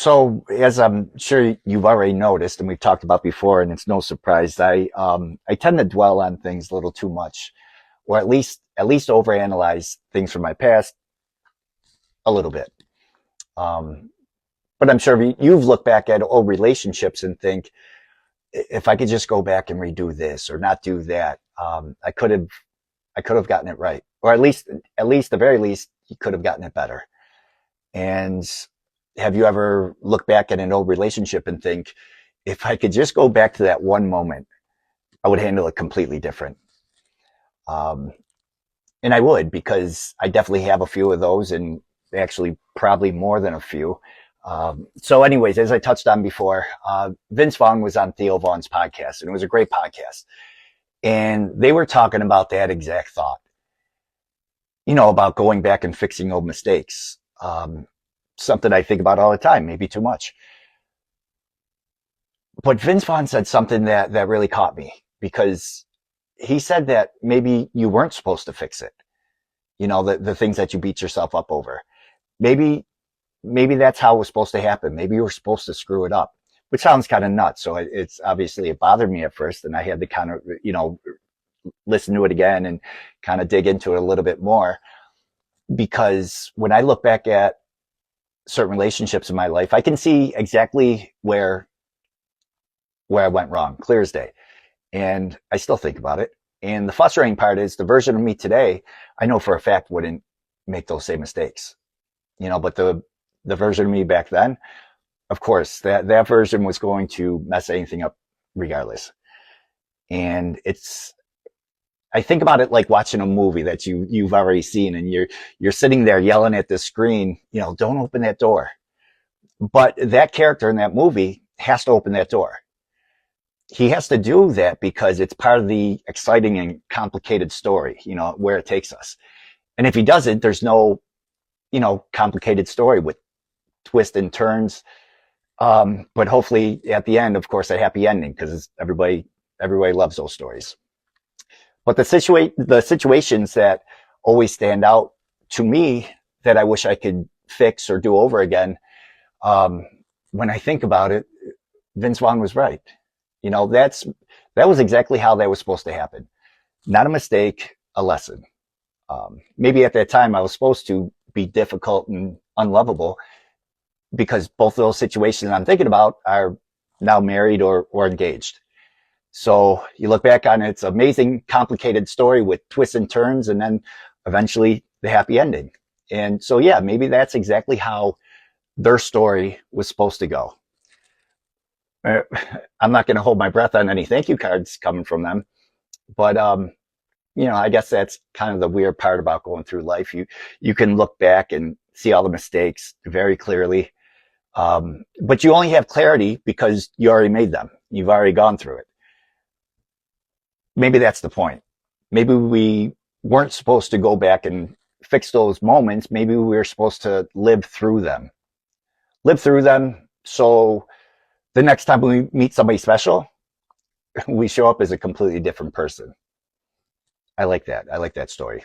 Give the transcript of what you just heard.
So, as I'm sure you've already noticed, and we've talked about before, and it's no surprise, I tend to dwell on things a little too much, or at least overanalyze things from my past a little bit. Um, but I'm sure you've looked back at old relationships and think, if I could just go back and redo this or not do that, I could have gotten it right, or at least the very least, you could have gotten it better. And have you ever looked back at an old relationship and think, if I could just go back to that one moment, I would handle it completely different? Um, and I would, because I definitely have a few of those, and actually probably more than a few. So anyways, as I touched on before, Vince Vaughn was on Theo Vaughn's podcast, and it was a great podcast. And they were talking about that exact thought, about going back and fixing old mistakes. Something I think about all the time, maybe too much. But Vince Vaughn said something that really caught me, because he said that maybe you weren't supposed to fix it. The things that you beat yourself up over. Maybe that's how it was supposed to happen. Maybe you were supposed to screw it up, which sounds kind of nuts. So it's obviously, it bothered me at first, and I had to kind of, listen to it again and kind of dig into it a little bit more. Because when I look back at certain relationships in my life, I can see exactly where I went wrong, clear as day. And I still think about it. And the frustrating part is, the version of me today, I know for a fact wouldn't make those same mistakes. But the version of me back then, of course, that version was going to mess anything up regardless. And I think about it like watching a movie that you've already seen, and you're sitting there yelling at the screen, don't open that door. But that character in that movie has to open that door. He has to do that because it's part of the exciting and complicated story, where it takes us. And if he doesn't, there's no, complicated story with twists and turns. But hopefully at the end, of course, a happy ending, because everybody loves those stories. But the situations that always stand out to me that I wish I could fix or do over again, when I think about it, Vince Vaughn was right. That was exactly how that was supposed to happen. Not a mistake, a lesson. Maybe at that time I was supposed to be difficult and unlovable, because both of those situations I'm thinking about are now married or engaged. So you look back on it, it's an amazing, complicated story with twists and turns, and then eventually the happy ending. And so, yeah, maybe that's exactly how their story was supposed to go. I'm not going to hold my breath on any thank you cards coming from them, but I guess that's kind of the weird part about going through life. You can look back and see all the mistakes very clearly, but you only have clarity because you already made them. You've already gone through it. Maybe that's the point. Maybe we weren't supposed to go back and fix those moments. Maybe we were supposed to live through them. So the next time we meet somebody special, we show up as a completely different person. I like that. I like that story.